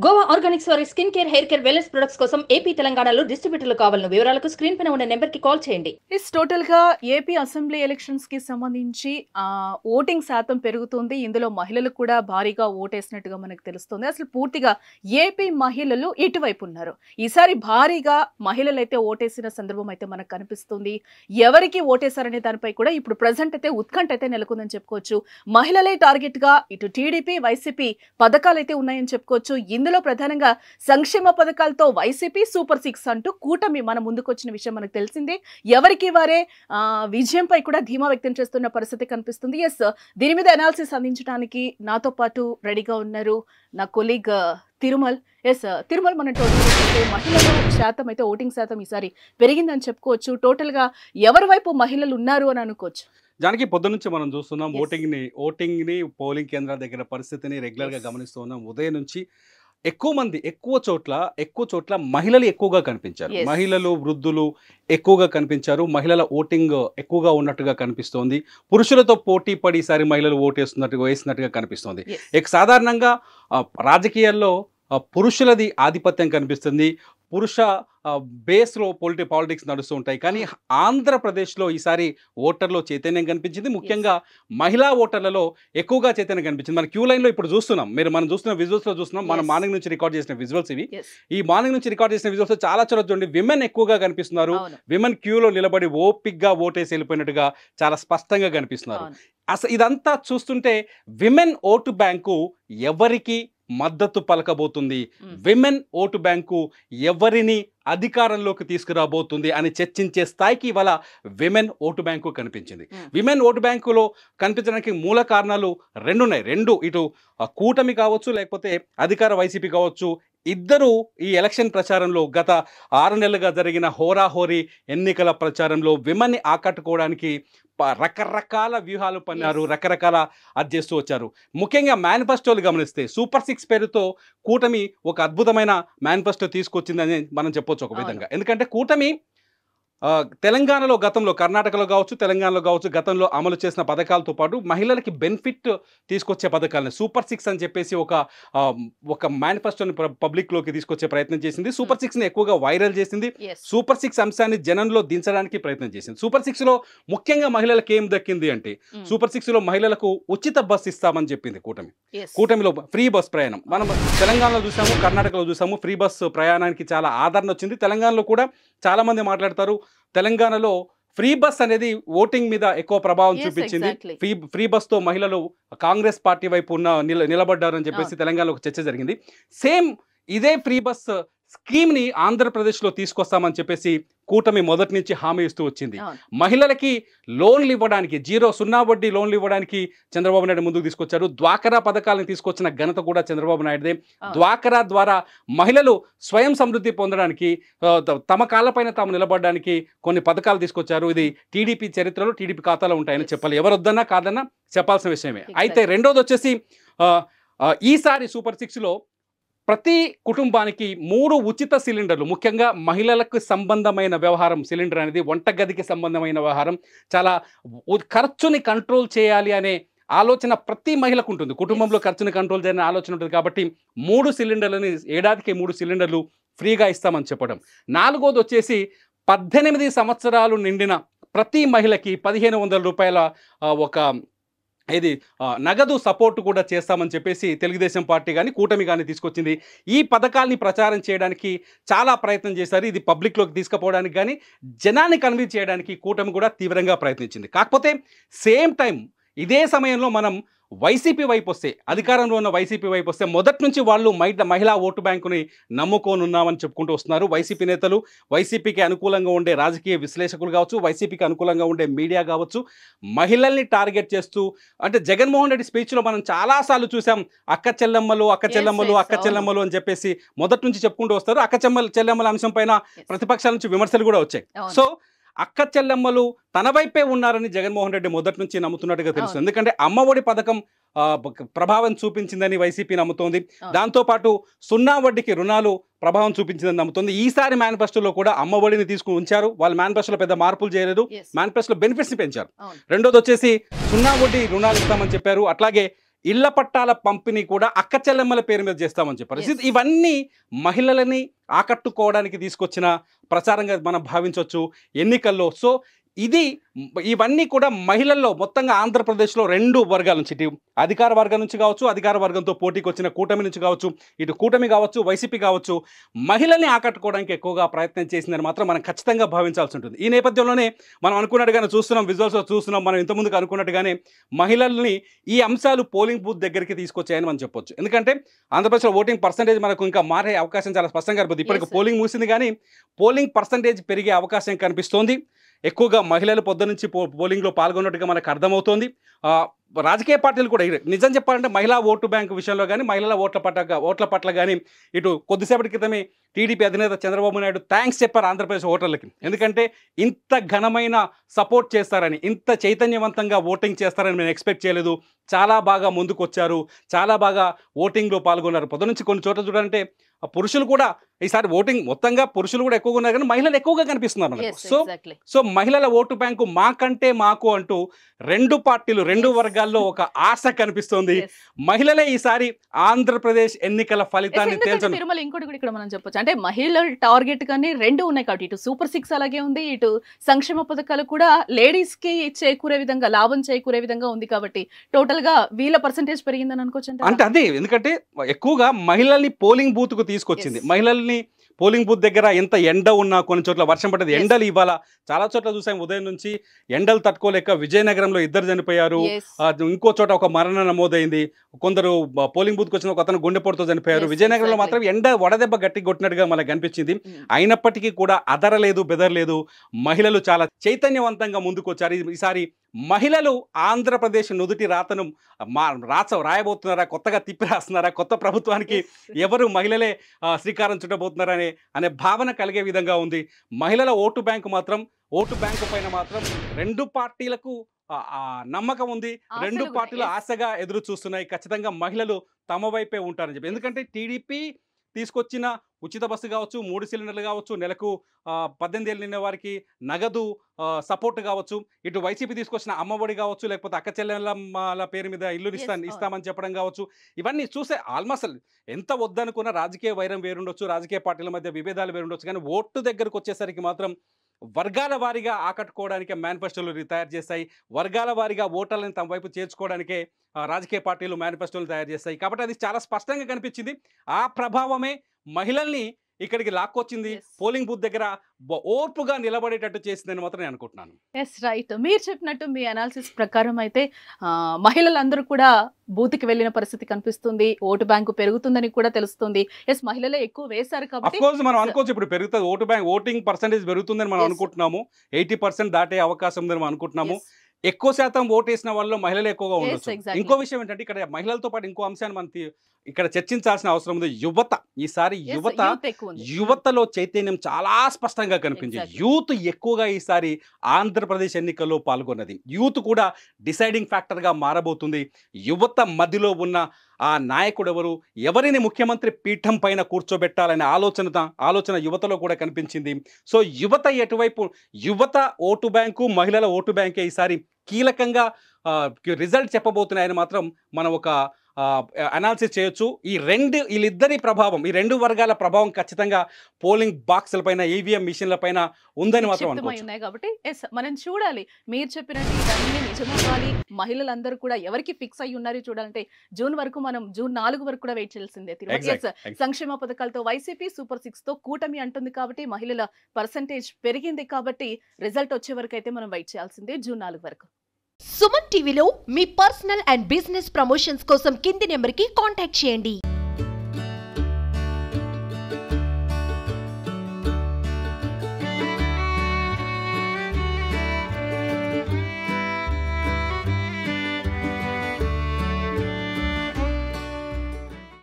Goa Organics వారి skin care, hair care, wellness products కోసం AP, తెలంగాణలో డిస్ట్రిబ్యూటర్లు కావాలను వివరాలకు స్క్రీన్ పైన ఉన్న నెంబర్ కి కాల్ చేయండి. టోటల్ గా ఏపీ అసెంబ్లీ ఎలక్షన్స్ కి సంబంధించి ఓటింగ్ శాతం పెరుగుతుంది. ఇందులో మహిళలు కూడా భారీగా ఓటేసినట్టుగా మనకు తెలుస్తుంది. అసలు పూర్తిగా ఏపీ మహిళలు ఇటువైపు ఉన్నారు. ఈసారి భారీగా మహిళలు అయితే ఓటేసిన సందర్భం అయితే మనకు కనిపిస్తుంది. ఎవరికి ఓటేశారనే దానిపై కూడా ఇప్పుడు ప్రజెంట్ అయితే ఉత్కంఠ అయితే నెలకొందని చెప్పుకోవచ్చు. మహిళలే టార్గెట్ గా ఇటు టీడీపీ, వైసీపీ పథకాలు అయితే ఉన్నాయని చెప్పుకోవచ్చు. ఇందులో ప్రధానంగా సంక్షేమ పథకాలతో వైసీపీ సూపర్ 6 అంటూ కూటమి మన ముందుకు వచ్చిన విషయం మనకు తెలిసిందే. ఎవరికి వారే విజయంపై కూడా ధీమా వ్యక్తం చేస్తున్న పరిస్థితి కనిపిస్తుంది. ఎస్, దీని మీద అనాలిసిస్ అందించడానికి నాతో పాటు రెడీగా ఉన్నారు నా కొలీగ్ తిరుమల్. తిరుమల్, మన టోటల్ మహిళల శాతం అయితే ఓటింగ్ శాతం ఈసారి పెరిగిందని చెప్పుకోవచ్చు. టోటల్ గా ఎవరి వైపు మహిళలు ఉన్నారు అని అనుకోవచ్చు. జానకి, పొద్దు నుంచి మనం చూస్తున్నాం ఓటింగ్ని పోలింగ్ కేంద్రాల దగ్గర పరిస్థితిని రెగ్యులర్గా గమనిస్తూ ఉన్నాం. ఉదయం నుంచి ఎక్కువ చోట్ల మహిళలు ఎక్కువగా కనిపించారు. మహిళలు, వృద్ధులు ఎక్కువగా కనిపించారు. మహిళల ఓటింగ్ ఎక్కువగా ఉన్నట్టుగా కనిపిస్తోంది. పురుషులతో పోటీ పడి ఈసారి మహిళలు వేసినట్టుగా కనిపిస్తోంది. సాధారణంగా రాజకీయాల్లో పురుషులది ఆధిపత్యం కనిపిస్తుంది. పురుష బేస్లో పాలిటిక్స్ నడుస్తూ ఉంటాయి. కానీ ఆంధ్రప్రదేశ్లో ఈసారి ఓటర్లో చైతన్యం కనిపించింది. ముఖ్యంగా మహిళా ఓటర్లలో ఎక్కువగా చైతన్యం కనిపించింది. మన క్యూ లైన్లో ఇప్పుడు చూస్తున్నాం. మనం చూస్తున్న విజువల్స్లో చూస్తున్నాం. మనం మార్నింగ్ నుంచి రికార్డ్ చేసిన విజువల్స్ ఇవి. ఈ మార్నింగ్ నుంచి రికార్డ్ చేసిన విజువల్స్ చాలా చూడండి, విమెన్ ఎక్కువగా కనిపిస్తున్నారు. విమెన్ క్యూలో నిలబడి ఓపిక్గా ఓటేసి వెళ్ళిపోయినట్టుగా చాలా స్పష్టంగా కనిపిస్తున్నారు. అసలు ఇదంతా చూస్తుంటే విమెన్ ఓటు బ్యాంకు ఎవరికి మద్దతు పలకబోతుంది, విమెన్ ఓటు బ్యాంకు ఎవరిని అధికారంలోకి తీసుకురాబోతుంది అని చర్చించే స్థాయికి ఇవాళ విమెన్ ఓటు బ్యాంకు కనిపించింది. విమెన్ ఓటు బ్యాంకులో కనిపించడానికి మూల కారణాలు రెండు ఇటు కూటమి కావచ్చు, లేకపోతే అధికార వైసీపీ కావచ్చు. ఇద్దరు ఈ ఎలక్షన్ ప్రచారంలో గత 6 నెలలుగా జరిగిన హోరాహోరీ ఎన్నికల ప్రచారంలో విమెన్ని ఆకట్టుకోవడానికి రకరకాల వ్యూహాలు పన్నారు, రకరకాల అది చేస్తూ వచ్చారు. ముఖ్యంగా మేనిఫెస్టోలు గమనిస్తే సూపర్ 6 పేరుతో కూటమి ఒక అద్భుతమైన మేనిఫెస్టో తీసుకొచ్చిందని మనం చెప్పొచ్చు ఒక విధంగా. ఎందుకంటే కూటమి తెలంగాణలో గతంలో, కర్ణాటకలో కావచ్చు, తెలంగాణలో కావచ్చు, గతంలో అమలు చేసిన పథకాలతో పాటు మహిళలకి బెనిఫిట్ తీసుకొచ్చే పథకాలని సూపర్ 6 అని చెప్పేసి ఒక మేనిఫెస్టోని పబ్లిక్లోకి తీసుకొచ్చే ప్రయత్నం చేసింది. సూపర్ 6ని ఎక్కువగా వైరల్ చేసింది. సూపర్ 6 అంశాన్ని జనంలో దించడానికి ప్రయత్నం చేసింది. సూపర్ 6లో ముఖ్యంగా మహిళలకు ఏం దక్కింది అంటే, సూపర్ 6లో మహిళలకు ఉచిత బస్ ఇస్తామని చెప్పింది కూటమి. కూటమిలో ఫ్రీ బస్ ప్రయాణం మనం తెలంగాణలో చూసాము, కర్ణాటకలో చూసాము. ఫ్రీ బస్ ప్రయాణానికి చాలా ఆదరణ వచ్చింది. తెలంగాణలో కూడా చాలా మంది మాట్లాడతారు, తెలంగాణలో ఫ్రీ బస్ అనేది ఓటింగ్ మీద ఎక్కువ ప్రభావం చూపించింది. ఫ్రీ బస్ తో మహిళలు కాంగ్రెస్ పార్టీ వైపు నిలబడ్డారు అని చెప్పేసి తెలంగాణలో ఒక చర్చ జరిగింది. సేమ్ ఇదే ఫ్రీ బస్ స్కీమ్ ని ఆంధ్రప్రదేశ్లో తీసుకొస్తామని చెప్పేసి కూటమి మొదటి నుంచి హామీ ఇస్తూ వచ్చింది. మహిళలకి లోన్లు ఇవ్వడానికి 0 వడ్డీ లోన్లు ఇవ్వడానికి చంద్రబాబు నాయుడు ముందుకు తీసుకొచ్చారు. డ్వాకరా పథకాలను తీసుకొచ్చిన ఘనత కూడా చంద్రబాబు నాయుడుదే. డ్వాకరా ద్వారా మహిళలు స్వయం సమృద్ధి పొందడానికి, తమ కాళ్ళపైన తాము నిలబడడానికి కొన్ని పథకాలు తీసుకొచ్చారు. ఇది టీడీపీ చరిత్రలో, టీడీపీ ఖాతాలో ఉంటాయని చెప్పాలి. ఎవరొద్దన్నా కాదన్నా చెప్పాల్సిన విషయమే. అయితే రెండోది వచ్చేసి ఈసారి సూపర్ 6లో ప్రతి కుటుంబానికి 3 ఉచిత సిలిండర్లు. ముఖ్యంగా మహిళలకు సంబంధమైన వ్యవహారం సిలిండర్ అనేది వంటగదికి సంబంధమైన వ్యవహారం. చాలా ఖర్చుని కంట్రోల్ చేయాలి అనే ఆలోచన ప్రతి మహిళకు ఉంటుంది. కుటుంబంలో ఖర్చుని కంట్రోల్ చేయాలనే ఆలోచన ఉంటుంది. కాబట్టి 3 సిలిండర్లని, ఏడాదికి 3 సిలిండర్లు ఫ్రీగా ఇస్తామని చెప్పడం. 4వది వచ్చేసి 18 సంవత్సరాలు నిండిన ప్రతి మహిళకి 1500 రూపాయల ఒక నగదు సపోర్ట్ కూడా చేస్తామని చెప్పేసి తెలుగుదేశం పార్టీ కానీ కూటమి కానీ తీసుకొచ్చింది. ఈ పథకాల్ని ప్రచారం చేయడానికి చాలా ప్రయత్నం చేశారు. ఇది పబ్లిక్లోకి తీసుకుపోవడానికి కానీ జనాన్ని కన్విన్స్ చేయడానికి కూటమి కూడా తీవ్రంగా ప్రయత్నించింది. కాకపోతే సేమ్ టైం ఇదే సమయంలో మనం వైసీపీ వైపు వస్తే, అధికారంలో ఉన్న వైసీపీ వైపు వస్తే మొదటి నుంచి వాళ్ళు మహిళా ఓటు బ్యాంకుని నమ్ముకొని ఉన్నామని చెప్పుకుంటూ వస్తున్నారు. వైసీపీ నేతలు, వైసీపీకి అనుకూలంగా ఉండే రాజకీయ విశ్లేషకులు కావచ్చు, వైసీపీకి అనుకూలంగా ఉండే మీడియా కావచ్చు, మహిళల్ని టార్గెట్ చేస్తూ, అంటే జగన్మోహన్ రెడ్డి స్పీచ్లో మనం చాలాసార్లు చూసాం, అక్క చెల్లెమ్మలు అని చెప్పేసి మొదటి నుంచి చెప్పుకుంటూ వస్తారు. అక్క చెల్లెమ్మల అంశం పైన ప్రతిపక్షాల నుంచి విమర్శలు కూడా వచ్చాయి. సో అక్క చెల్లెమ్మలు తన వైపే ఉన్నారని జగన్మోహన్ రెడ్డి మొదటి నుంచి నమ్ముతున్నట్టుగా తెలుస్తుంది. ఎందుకంటే అమ్మఒడి పథకం ప్రభావం చూపించిందని వైసీపీ నమ్ముతోంది. దాంతోపాటు 0 వడ్డీకి రుణాలు ప్రభావం చూపించిందని నమ్ముతుంది. ఈసారి మేనిఫెస్టోలో కూడా అమ్మఒడిని తీసుకుని ఉంచారు. వాళ్ళు మేనిఫెస్టోలో పెద్ద మార్పులు చేయలేదు, మేనిఫెస్టోలో బెనిఫిట్స్ని పెంచారు. రెండోది వచ్చేసి 0 వడ్డీ రుణాలు ఇస్తామని చెప్పారు. అట్లాగే ఇళ్ల పట్టాల పంపిణీ కూడా అక్క చెల్లెమ్మల పేరు మీద చేస్తామని చెప్పారు. ఇవన్నీ మహిళలని ఆకట్టుకోవడానికి తీసుకొచ్చిన ప్రచారంగా మనం భావించవచ్చు ఎన్నికల్లో. సో ఇవన్నీ కూడా మహిళల్లో మొత్తంగా ఆంధ్రప్రదేశ్లో 2 వర్గాల నుంచి, ఇటు అధికార వర్గం నుంచి కావచ్చు, అధికార వర్గంతో పోటీకి వచ్చిన కూటమి నుంచి కావచ్చు, ఇటు కూటమి కావచ్చు, వైసీపీ కావచ్చు, మహిళల్ని ఆకట్టుకోవడానికి ఎక్కువగా ప్రయత్నం చేసిందని మాత్రం మనం ఖచ్చితంగా భావించాల్సి ఉంటుంది. ఈ నేపథ్యంలోనే మనం అనుకున్నట్టుగానే చూస్తున్నాం, విజువల్స్లో చూస్తున్నాం, మనం ఇంతకుముందుకు అనుకున్నట్టుగానే మహిళల్ని ఈ అంశాలు పోలింగ్ బూత్ దగ్గరికి తీసుకొచ్చాయని మనం చెప్పొచ్చు. ఎందుకంటే ఆంధ్రప్రదేశ్లో ఓటింగ్ పర్సంటేజ్ మనకు ఇంకా మారే అవకాశం చాలా స్పష్టంగా కనిపిస్తుంది. ఇప్పటికి పోలింగ్ ముగిసింది కానీ పోలింగ్ పర్సంటేజ్ పెరిగే అవకాశం కనిపిస్తోంది. ఎక్కువగా మహిళలు పొద్దు నుంచి పోలింగ్లో పాల్గొన్నట్టుగా మనకు అర్థమవుతోంది. రాజకీయ పార్టీలు కూడా నిజం చెప్పాలంటే మహిళా ఓటు బ్యాంకు విషయంలో కానీ, మహిళల ఓట్ల పట్ల కానీ ఇటు కొద్దిసేపటి క్రితమే టీడీపీ అధినేత చంద్రబాబు నాయుడు థ్యాంక్స్ చెప్పారు ఆంధ్రప్రదేశ్ ఓటర్లకి. ఎందుకంటే ఇంత ఘనమైన సపోర్ట్ చేస్తారని, ఇంత చైతన్యవంతంగా ఓటింగ్ చేస్తారని మేము ఎక్స్పెక్ట్ చేయలేదు. చాలా బాగా ముందుకు వచ్చారు, చాలా బాగా ఓటింగ్లో పాల్గొన్నారు. పొద్దు నుంచి కొన్ని చోట్ల చూడాలంటే పురుషులు కూడా ఈసారి ఓటింగ్ మొత్తంగా పురుషులు కూడా ఎక్కువగా ఉన్నారు కానీ మహిళలు ఎక్కువగా కనిపిస్తున్నారు మనకు. సో మహిళల ఓటు బ్యాంకు మాకంటే మాకు అంటూ 2 పార్టీలు 2 వర్గాల్లో ఒక ఆశ కనిపిస్తోంది. మహిళలే ఈసారి ఆంధ్రప్రదేశ్ ఎన్నికల ఫలితాన్ని తేల్చను. ఇంకోటి కూడా ఇక్కడ మనం చెప్పొచ్చు, అంటే మహిళల టార్గెట్ కానీ 2 ఉన్నాయి కాబట్టి ఇటు సూపర్ 6 అలాగే ఉంది, ఇటు సంక్షేమ పథకాలు కూడా లేడీస్ కి చేకూరే విధంగా, లాభం చేకూరే విధంగా ఉంది కాబట్టి టోటల్ గా వీళ్ళ పర్సెంటేజ్ పెరిగిందని అనుకోవచ్చు. అంటే అదే, ఎందుకంటే ఎక్కువగా మహిళల్ని పోలింగ్ బూత్ కు తీసుకొచ్చింది. మహిళల్ని పోలింగ్ బూత్ దగ్గర ఎంత ఎండ ఉన్నా, కొన్ని చోట్ల వర్షం పడ్డది, ఎండలు ఇవాళ చాలా చోట్ల చూసాం. ఉదయం నుంచి ఎండలు తట్టుకోలేక విజయనగరంలో 2 చనిపోయారు, ఇంకో చోట ఒక మరణం నమోదైంది. కొందరు పోలింగ్ బూత్కి వచ్చిన ఒక అతను గుండెపోటుతో చనిపోయారు. విజయనగరంలో మాత్రం ఎండ వడదెబ్బ గట్టి కొట్టినట్టుగా మనకు కనిపించింది. అయినప్పటికీ కూడా అదరలేదు, బెదరలేదు. మహిళలు చాలా చైతన్యవంతంగా ముందుకు వచ్చారు. ఈసారి మహిళలు ఆంధ్రప్రదేశ్ నుదుటి రాతను రాయబోతున్నారా, కొత్తగా తిప్పి రాస్తున్నారా, కొత్త ప్రభుత్వానికి ఎవరు మహిళలే శ్రీకారం చుట్టబోతున్నారా అనే భావన కలిగే విధంగా ఉంది. మహిళల ఓటు బ్యాంకు పైన మాత్రం 2 పార్టీలకు నమ్మకం ఉంది. 2 పార్టీలు ఆశగా ఎదురు చూస్తున్నాయి. ఖచ్చితంగా మహిళలు తమ వైపే ఉంటారని చెప్పి. ఎందుకంటే టీడీపీ తీసుకొచ్చిన ఉచిత బస్సు కావచ్చు, 3 సిలిండర్లు కావచ్చు, నెలకు 18 ఏళ్ళు నిండిన వారికి నగదు సపోర్ట్ కావచ్చు, ఇటు వైసీపీ తీసుకొచ్చిన అమ్మఒడి కావచ్చు, లేకపోతే అక్క చెల్లెళ్ళ పేరు మీద ఇల్లు ఇస్తామని చెప్పడం కావచ్చు, ఇవన్నీ చూసే ఆల్మోస్ట్ ఎంత వద్దనుకున్న రాజకీయ వైరం వేరుండొచ్చు, రాజకీయ పార్టీల మధ్య విభేదాలు వేరుండొచ్చు, కానీ ఓటు దగ్గరకు వచ్చేసరికి మాత్రం వర్గాల వారీగా ఆకట్టుకోవడానికి మేనిఫెస్టోలు తయారు చేస్తాయి. వర్గాల వారీగా ఓటర్లను తమ వైపు చేర్చుకోవడానికే రాజకీయ పార్టీలు మేనిఫెస్టోలు తయారు చేస్తాయి. కాబట్టి అది చాలా స్పష్టంగా కనిపించింది. ఆ ప్రభావమే మహిళల్ని ఇక్కడికి లాక్కొచ్చింది, పోలింగ్ బూత్ దగ్గర ఓర్పుగా నిలబడేటట్టు చేసిందని మాత్రం నేను అనుకుంటున్నాను. ఎస్ రైట్, మీరు చెప్పినట్టు మీ అనాలిసిస్ ప్రకారం అయితే మహిళలందరూ కూడా బూత్కి వెళ్ళిన పరిస్థితి కనిపిస్తుంది, ఓటు బ్యాంకు పెరుగుతుందని కూడా తెలుస్తుంది. ఎస్, మహిళలే ఎక్కువ వేశారు కాబట్టి మనం అనుకోవచ్చు ఇప్పుడు పెరుగుతుంది, ఓటింగ్ పర్సెంటేజ్ పెరుగుతుందని మనం అనుకుంటున్నాము. 80% దాటే అవకాశం ఉందని మనం అనుకుంటున్నాము. ఎక్కువ శాతం ఓటేసిన వాళ్ళు మహిళలు ఎక్కువగా ఉండొచ్చు. ఇంకో విషయం ఏంటంటే ఇక్కడ మహిళలతో పాటు ఇంకో అంశాన్ని మనం ఇక్కడ చర్చించాల్సిన అవసరం ఉంది. ఈసారి యువతలో చైతన్యం చాలా స్పష్టంగా కనిపించింది. యూత్ ఎక్కువగా ఈసారి ఆంధ్రప్రదేశ్ ఎన్నికల్లో పాల్గొన్నది. యూత్ కూడా డిసైడింగ్ ఫ్యాక్టర్గా మారబోతుంది. యువత మధ్యలో ఉన్న ఆ నాయకుడు ఎవరిని ముఖ్యమంత్రి పీఠం పైన కూర్చోబెట్టాలనే ఆలోచన యువతలో కూడా కనిపించింది. సో యువత ఓటు బ్యాంకు, మహిళల ఓటు బ్యాంకే ఈసారి కీలకంగా రిజల్ట్ చెప్పబోతున్నాయని మాత్రం మనం ఒక అనాలిసిస్ చేయొచ్చు. వీళ్ళిద్దరి ప్రభావం, ఈ 2 వర్గాల ప్రభావం ఖచ్చితంగా పోలింగ్ బాక్సుల పైన, ఈవీఎం మిషన్ల పైన ఉందని మాత్రం ఉన్నాయి. కాబట్టి మనం చూడాలి, మీరు చెప్పినట్టు ఇవన్నీ నిజమవ్వాలి. మహిళలందరూ కూడా ఎవరికి ఫిక్స్ అయ్యి ఉన్నారో చూడాలంటే జూన్ 4 వరకు కూడా వెయిట్ చేయాల్సిందే. సంక్షేమ పథకాలతో వైసీపీ, సూపర్ 6 తో కూటమి అంటుంది కాబట్టి మహిళల పర్సంటేజ్ పెరిగింది కాబట్టి రిజల్ట్ వచ్చే వరకు అయితే మనం వెయిట్ చేయాల్సిందే జూన్ 4 వరకు. సుమన్ టీవీలో మీ పర్సనల్ అండ్ బిజినెస్ ప్రమోషన్స్ కోసం కింది నెంబర్కి కాంటాక్ట్ చేయండి.